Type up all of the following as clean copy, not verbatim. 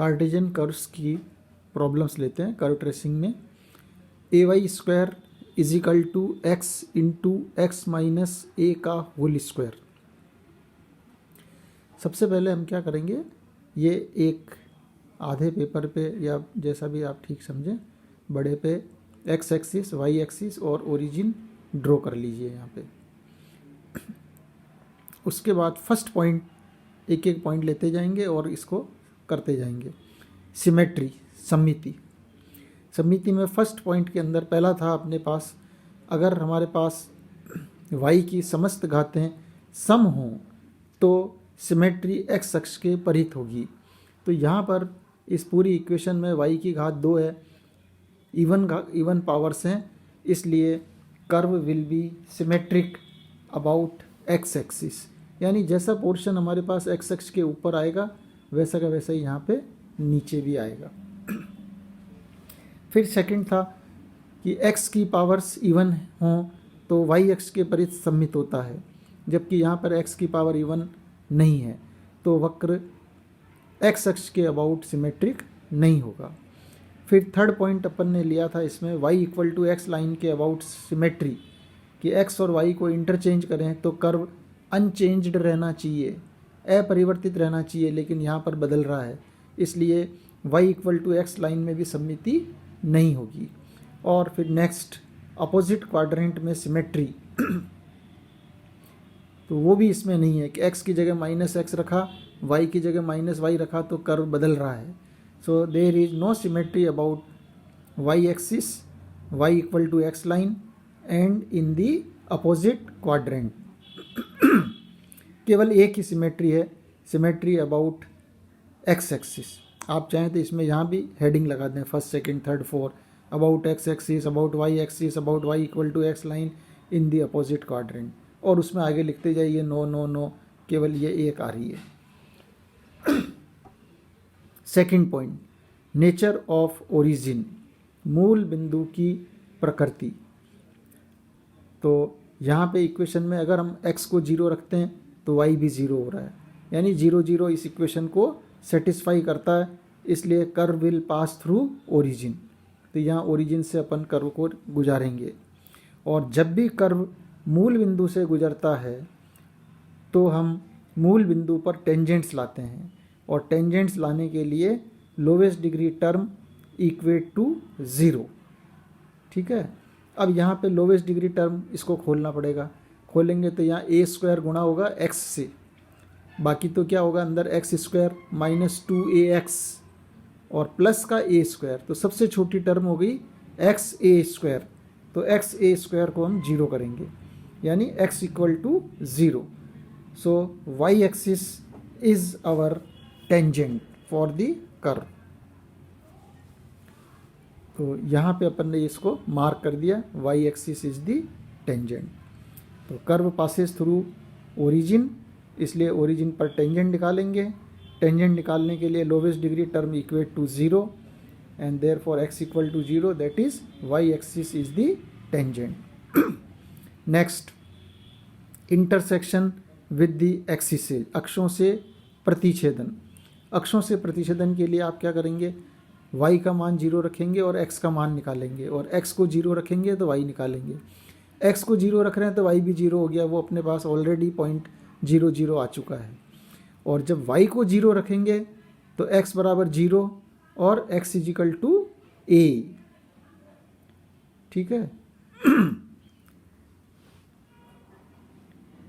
Cartesian curves की problems लेते हैं कर्व ट्रेसिंग में। A y square is equal to x into x minus a का whole square. सबसे पहले हम क्या करेंगे, ये एक आधे पेपर पे या जैसा भी आप ठीक समझें, बड़े पे एक्स एक्सिस वाई एक्सिस और ओरिजिन ड्रॉ कर लीजिए यहाँ पे। उसके बाद फर्स्ट पॉइंट एक एक पॉइंट लेते जाएंगे और इसको करते जाएंगे। सिमेट्री सममिति में फर्स्ट पॉइंट के अंदर पहला था अपने पास, अगर हमारे पास y की समस्त घातें सम हों तो सिमेट्री x अक्ष के परित होगी। तो यहाँ पर इस पूरी इक्वेशन में y की घात 2 है, इवन पावर्स हैं, इसलिए curve will be symmetric about x axis, यानी जैसा पोर्शन हमारे पास x अक्ष के ऊपर आएगा वैसा का वैसा ही यहाँ पे नीचे भी आएगा। फिर सेकंड था कि x की पावर्स इवन हों तो y अक्ष के परित सममित होता है, जबकि यहाँ पर x की पावर इवन नहीं है तो वक्र x अक्ष के अबाउट सिमेट्रिक नहीं होगा। फिर थर्ड पॉइंट अपन ने लिया था इसमें y equal to x line के अबाउट सिमेट्री, कि x और y को इंटरचेंज करें तो कर्व अनचेंज्ड रहना चाहिए, अपरिवर्तित रहना चाहिए, लेकिन यहाँ पर बदल रहा है, इसलिए y equal to x line में भी सममिति नहीं होगी। और फिर नेक्स्ट अपोजिट क्वाड्रेंट में सिमेट्री, तो वो भी इसमें नहीं है कि x की जगह माइनस एक्स रखा, y की जगह माइनस वाई रखा तो कर्व बदल रहा है। So there is no symmetry about y axis y equal to x line and in the opposite quadrant. केवल एक ही सिमेट्री है, सिमेट्री अबाउट x एक्सिस। आप चाहें तो इसमें यहाँ भी हेडिंग लगा दें, first second third fourth, about x axis, about y axis, about y equal to x line in the opposite quadrant, और उसमें आगे लिखते जाइए नो नो नो, केवल ये एक आ रही है। Second point, nature of origin, मूल बिंदु की प्रकृति। तो यहाँ पे इक्वेशन में अगर हम x को 0 रखते हैं तो y भी 0 हो रहा है, यानी 0 0 इस इक्वेशन को सेटिस्फाई करता है, इसलिए curve will pass through origin. तो यहाँ ओरिजिन से अपन कर्व को गुजारेंगे, और जब भी कर्व मूल बिंदु से गुजरता है तो हम मूल बिंदु पर टेंजेंट्स लाते हैं, और टेंजेंट्स लाने के लिए lowest degree term equate to 0। ठीक है, अब यहाँ पे लोवेस्ट डिग्री टर्म इसको खोलना पड़ेगा, खोलेंगे तो यहाँ a स्क्वायर गुणा होगा x से, बाकी तो क्या होगा अंदर x स्क्वायर माइनस 2ax और प्लस का a स्क्वायर, तो सबसे छोटी टर्म हो गई xa स्क्वायर, तो xa स्क्वायर को हम 0 करेंगे, यानी x equal to 0। So y axis is our tangent for the curve. तो यहाँ पे अपन ने इसको मार्क कर दिया, y axis is the tangent. तो कर्व पासेस थ्रू ओरिजिन, इसलिए ओरिजिन पर टेंजेंट निकालेंगे, टेंजेंट निकालने के लिए lowest degree term equate to 0 and therefore x equal to 0, that is y axis is the tangent. Next, intersection with the axes, अक्षों से प्रतिच्छेदन। अक्षों से प्रतिच्छेदन के लिए आप क्या करेंगे, y का मान 0 रखेंगे और x का मान निकालेंगे, और x को 0 रखेंगे तो y निकालेंगे। x को 0 रख रहे हैं तो y भी 0 हो गया, वो अपने पास ऑलरेडी पॉइंट 0 0 आ चुका है। और जब y को 0 रखेंगे तो x बराबर 0 और x इजिकल टू a। ठीक है,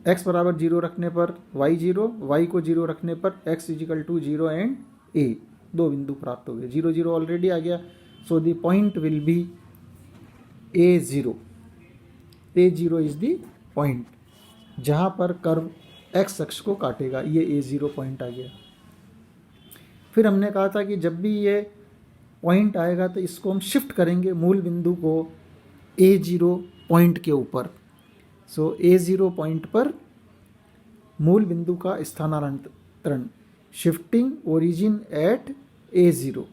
x बराबर 0 रखने पर y 0, y को 0 रखने पर x equal to 0 and a, दो बिंदु प्राप्त हो गए। 0 0 ऑलरेडी आ गया, so the point will be a0। a0 is the point जहाँ पर कर्व x अक्ष को काटेगा, ये a0 पॉइंट आ गया। फिर हमने कहा था कि जब भी ये पॉइंट आएगा तो इसको हम शिफ्ट करेंगे मूल बिंदु को a0 पॉइंट के ऊपर। सो a0 पॉइंट पर मूल बिंदु का स्थानांतरण, शिफ्टिंग ओरिजिन एट a0।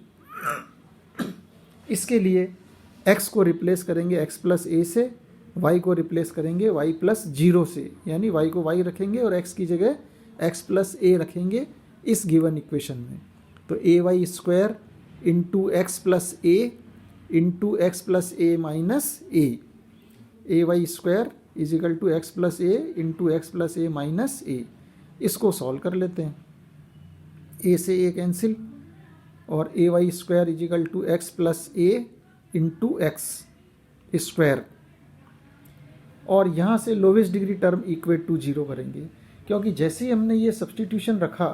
इसके लिए x को रिप्लेस करेंगे x प्लस a से, y को रिप्लेस करेंगे y प्लस 0 से, यानी y को y रखेंगे और x की जगह x प्लस a रखेंगे इस गिवन इक्वेशन में। तो a y square into x plus a minus a y square is equal to x plus a into x plus a minus a. इसको सॉल्व कर लेते हैं, ए से ए कैंसिल और a y square is equal to x plus a into x square, और यहाँ से lowest degree term equate to 0 करेंगे, क्योंकि जैसे ही हमने ये सब्सटीट्यूशन रखा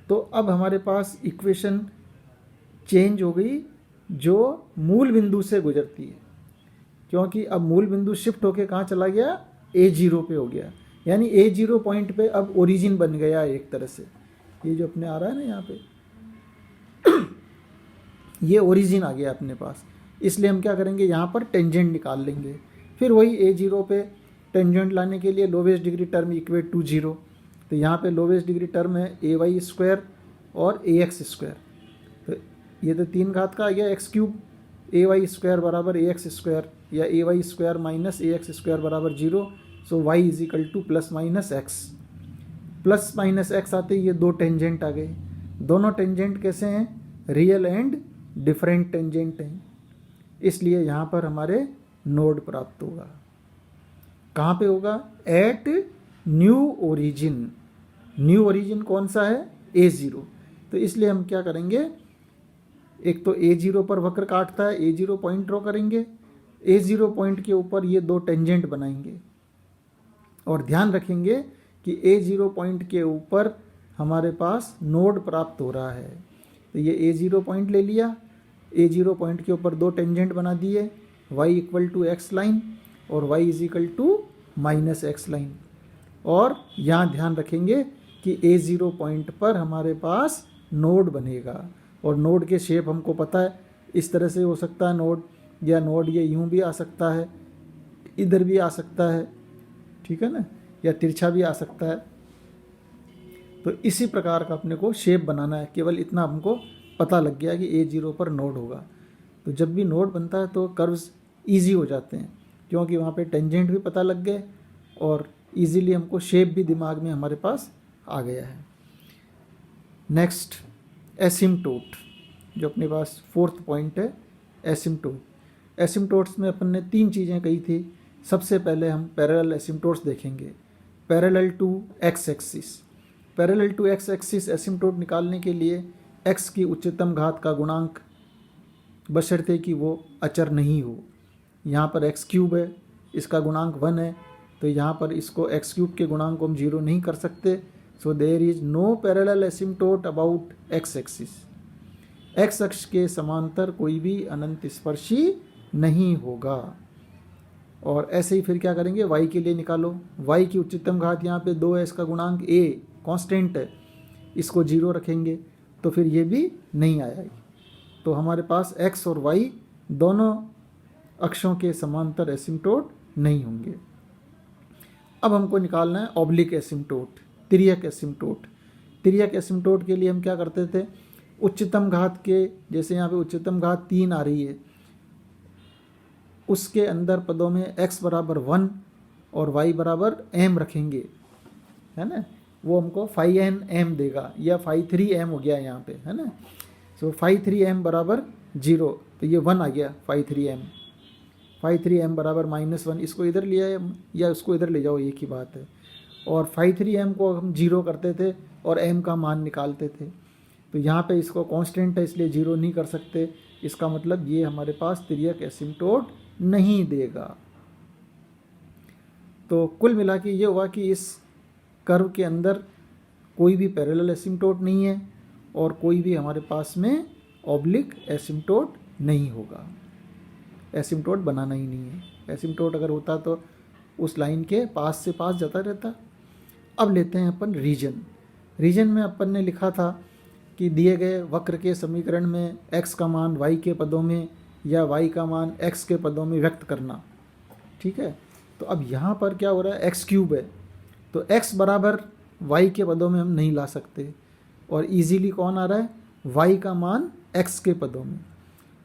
तो अब हमारे पास इक्वेशन चेंज हो गई जो मूल बिंदु से गुजरती है, क्योंकि अब मूल बिंदु शिफ्ट होके कहाँ चला गया, A0 पे हो गया, यानी A0 पॉइंट पे अब ओरिजिन बन गया एक तरह से। ये जो अपने आ रहा है ना यहाँ पे ये ओरिजिन आ गया अपने पास, इसलिए हम क्या करेंगे, यहाँ पर टेंजेंट निकाल लेंगे। फिर वही A0 पे टेंजेंट लाने के लिए lowest degree term equate to 0, तो यहाँ पे लोवेस्ट डिग्री टर्म है ए वाई स्क्वायर और ए एक्स स्क्वायर, तो ये तो 3 घात का आ गया x cube, a y square बराबर ए एक्स स्क्वायर या a y square minus a x square बराबर 0। So y is equal to plus minus x आते ही ये 2 टेंजेंट आ गए। दोनों टेंजेंट कैसे हैं, रियल एंड डिफरेंट टेंजेंट हैं, इसलिए यहाँ पर हमारे नोड प्राप्त होगा। कहाँ पे होगा, at new origin. New origin कौन सा है, A0, तो इसलिए हम क्या करेंगे, एक तो A0 पर वक्र काटता है, A0 पॉइंट ड्रॉ करेंगे, A0 पॉइंट के ऊपर ये 2 टेंजेंट बनाएंगे, और ध्यान रखेंगे कि A0 पॉइंट के ऊपर हमारे पास नोड प्राप्त हो रहा है। तो ये A0 पॉइंट ले लिया, A0 पॉइंट के ऊपर 2 टेंजेंट बना दिए, y equal to x line और y is equal to minus x line, और यहाँ ध्यान रखेंगे कि A0 पॉइंट पर हमारे पास नोड बनेगा, और नोड के शेप हमको पता है, इस तरह से हो सकता है नोड, या नोड ये यूं भी आ सकता है, इधर भी आ सकता है, ठीक है ना, या तिरछा भी आ सकता है। तो इसी प्रकार का अपने को शेप बनाना है, केवल इतना हमको पता लग गया कि A0 पर नोड होगा। तो जब भी नोड बनता है तो कर्व्स ईजी हो जाते हैं, क्योंकि वहाँ पे टेंजेंट भी पता लग गए और इजीली हमको शेप भी दिमाग में हमारे पास आ गया है। नेक्स्ट एसिम्टोट, जो अपने पास 4th पॉइंट है, एसिम्टोट। एसिम्टोट्स में अपन ने 3 चीज़ें कही थी। सबसे पहले हम पैरेलल एसिम्टोट्स देखेंगे, parallel to x axis. Parallel to x axis asymptote निकालने के लिए x की उच्चतम घात का गुणांक, बशर्ते कि वो अचर नहीं हो। यहाँ पर एक्स क्यूब है, इसका गुणांक 1 है, तो यहाँ पर इसको एक्स क्यूब के गुणांक को हम 0 नहीं कर सकते। So there is no parallel asymptote about x axis. X अक्ष के समांतर कोई भी अनंत स्पर्शी नहीं होगा। और ऐसे ही फिर क्या करेंगे, y के लिए निकालो। y की उच्चतम घात यहाँ पे 2 है, इसका गुणांक a कांस्टेंट है, इसको 0 रखेंगे तो फिर ये भी नहीं आएगी। तो हमारे पास x और y दोनों अक्षों के समांतर एसिम्टोट नहीं होंगे। अब हमको निकालना है ऑब्लिक एसिम्टोट, तिर्यक एसिम्टोट। तिर्यक एसिम्टोट के लिए हम क्या करते थे, उच्चतम घात के, जैसे यहाँ पे उच्चतम घात 3 आ रही है, उसके अंदर पदों में x बराबर 1 और y बराबर m रखेंगे, है ना, वो हमको 5n m देगा, या 5,3m हो गया यहाँ पे, है ना। सो 5,3m बराबर 0, तो ये 1 आ गया 5,3m। 5,3m बराबर -1, इसको इधर लिया या उसको इधर ले जाओ, एक ही बात है। और 5,3m को हम 0 करते थे और m का मान निकालते थे, तो यहाँ पे इसको कांस्टेंट है इसलिए 0 नहीं कर सकते। इसका मतलब ये हमारे पास तिर्यक एसिम्टोट नहीं देगा। तो कुल मिला के ये हुआ कि इस कर्व के अंदर कोई भी पैरेलल एसिम्टोट नहीं है और कोई भी हमारे पास में ऑब्लिक एसिम्टोट नहीं होगा। एसिम्टोट बनाना ही नहीं है, एसिम्टोट अगर होता तो उस लाइन के पास से पास जाता रहता। अब लेते हैं अपन रीजन। रीजन में अपन ने लिखा था कि दिए गए वक्र के समीकरण में x का मान y के पदों में या y का मान x के पदों में व्यक्त करना, ठीक है। तो अब यहाँ पर क्या हो रहा है, x क्यूब है, तो x बराबर y के पदों में हम नहीं ला सकते, और इजीली कौन आ रहा है, y का मान x के पदों में,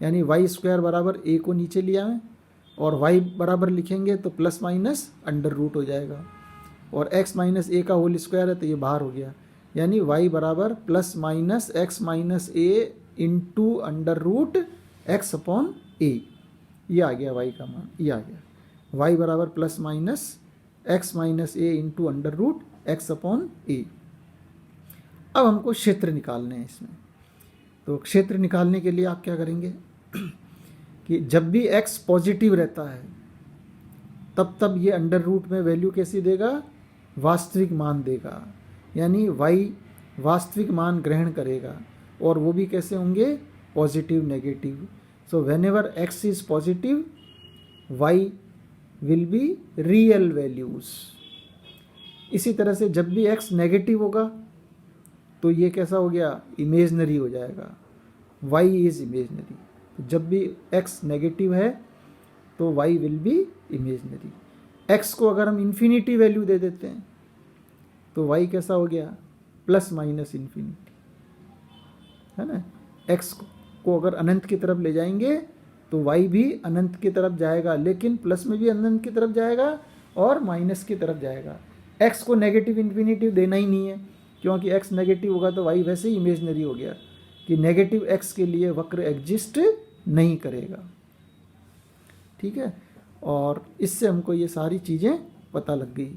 यानी y स्क्वायर बराबर a को नीचे लिया है और y बराबर लिखेंगे तो प्लस माइनस अंडर रूट हो जाएगा, और x माइनस a का होल स्क्वायर है तो ये बाहर हो गया, यानी y बराबर plus minus x minus a into under root x upon a. ये आ गया y का मान, ये आ गया y बराबर plus minus x minus a into under root x upon a. अब हमको क्षेत्र निकालने हैं इसमें। तो क्षेत्र निकालने के लिए आप क्या करेंगे कि जब भी x पॉजिटिव रहता है तब ये अंडर रूट में वैल्यू कैसी देगा, वास्तविक मान देगा, यानी y वास्तविक मान ग्रहण करेगा, और वो भी कैसे होंगे, positive negative. So when ever x is positive y will be real values. इसी तरह से जब भी x नेगेटिव होगा तो ये कैसा हो गया, इमेजनरी हो जाएगा, y इज इमेजनरी। तो जब भी x नेगेटिव है तो y will be imaginary. x को अगर हम इन्फिनिटी वैल्यू दे देते हैं तो y कैसा हो गया, प्लस माइनस इन्फिनिटी, है ना। x को अगर अनंत की तरफ ले जाएंगे तो y भी अनंत की तरफ जाएगा, लेकिन प्लस में भी अनंत की तरफ जाएगा और माइनस की तरफ जाएगा। x को नेगेटिव इन्फिनिटी देना ही नहीं है, क्योंकि x नेगेटिव होगा तो y वैसे ही इमेजनरी हो गया कि नेगेटिव x के लिए वक्र एग्जिस्ट नहीं करेगा। ठीक है, और इससे हमको ये सारी चीज़ें पता लग गई।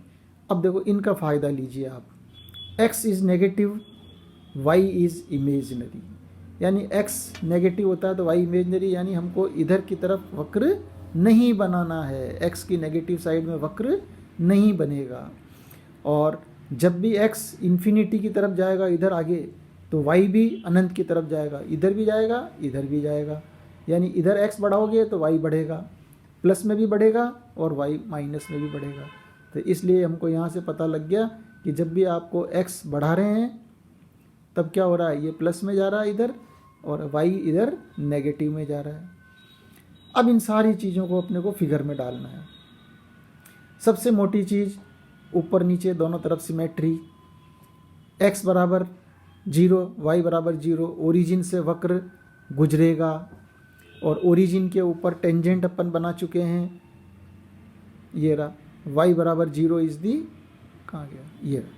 अब देखो इनका फ़ायदा लीजिए आप। x is negative, y is imaginary, यानी x नेगेटिव होता है तो y इमेजनरी, यानी हमको इधर की तरफ वक्र नहीं बनाना है, x की नेगेटिव साइड में वक्र नहीं बनेगा। और जब भी x इन्फिनिटी की तरफ जाएगा इधर आगे तो y भी अनंत की तरफ जाएगा, इधर भी जाएगा इधर भी जाएगा, यानी इधर x बढ़ाओगे तो y बढ़ेगा, प्लस में भी बढ़ेगा और y माइनस में भी बढ़ेगा। तो इसलिए हमको यहाँ से पता लग गया कि जब भी आपको x बढ़ा रहे हैं तब क्या हो रहा है, ये प्लस में जा रहा है इधर और y इधर नेगेटिव में जा रहा है। अब इन सारी चीज़ों को अपने को फिगर में डालना है। सबसे मोटी चीज़, ऊपर नीचे दोनों तरफ सिमेट्री, x बराबर 0 y बराबर 0, ओरिजिन से वक्र गुजरेगा और ओरिजिन के ऊपर टेंजेंट अपन बना चुके हैं, ये रहा, y बराबर 0 इज दी, कहाँ गया, ये रहा,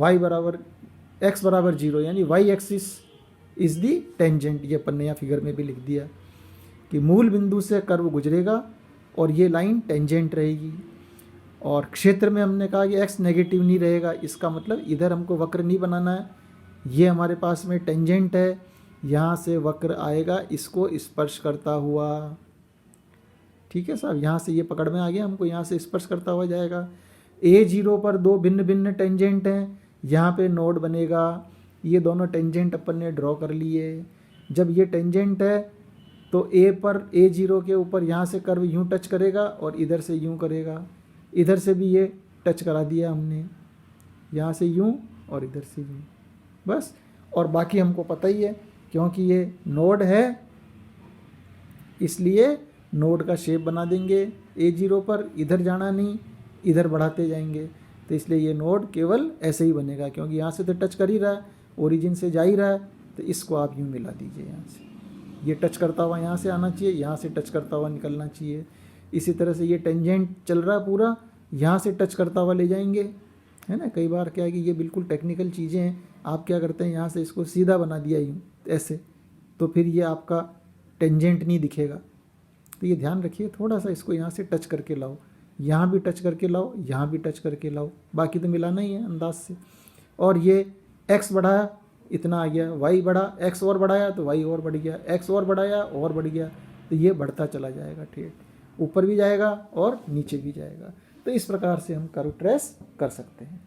y बराबर x बराबर 0 यानी y axis is the tangent. ये अपन ने यहाँ फिगर में भी लिख दिया कि मूल बिंदु से कर्व गुजरेगा और ये लाइन टेंजेंट रहेगी। और क्षेत्र में हमने कहा कि x नेगेटिव नहीं रहेगा, इसका मतलब इधर हमको वक्र नहीं बनाना है, ये हमारे पास में टेंजेंट है, यहाँ से वक्र आएगा इसको स्पर्श करता हुआ। ठीक है साहब, यहाँ से ये पकड़ में आ गया, हमको यहाँ से स्पर्श करता हुआ जाएगा। A0 पर दो भिन्न भिन्न टेंजेंट हैं, यहाँ पे नोड बनेगा, ये दोनों टेंजेंट अपन ने ड्रॉ कर लिए। जब ये टेंजेंट है तो A पर A0 के ऊपर यहाँ से कर्व यूँ टच करेगा और इधर से यूँ करेगा, इधर से भी ये टच करा दिया हमने, यहाँ से यूँ और इधर से यूँ, बस। और बाकी हमको पता ही है, क्योंकि ये नोड है इसलिए नोड का शेप बना देंगे। A0 पर इधर जाना नहीं, इधर बढ़ाते जाएंगे, तो इसलिए ये नोड केवल ऐसे ही बनेगा, क्योंकि यहाँ से तो टच कर ही रहा है, ओरिजिन से जा ही रहा है, तो इसको आप यूँ मिला दीजिए। यहाँ से ये टच करता हुआ यहाँ से आना चाहिए, यहाँ से टच करता हुआ निकलना चाहिए। इसी तरह से ये टेंजेंट चल रहा है पूरा, यहाँ से टच करता हुआ ले जाएंगे, है ना। कई बार क्या है कि ये बिल्कुल टेक्निकल चीज़ें हैं, आप क्या करते हैं यहाँ से इसको सीधा बना दिया यूँ ऐसे, तो फिर ये आपका टेंजेंट नहीं दिखेगा। तो ये ध्यान रखिए, थोड़ा सा इसको यहाँ से टच करके लाओ, यहाँ भी टच करके लाओ, यहाँ भी टच करके लाओ, बाकी तो मिलाना ही है अंदाज से। और ये x बढ़ाया इतना आ गया, y बढ़ा, x और बढ़ाया तो y और बढ़ गया, x और बढ़ाया और बढ़ गया, तो ये बढ़ता चला जाएगा, ठीक, ऊपर भी जाएगा और नीचे भी जाएगा। तो इस प्रकार से हम कर्व ट्रेस कर सकते हैं।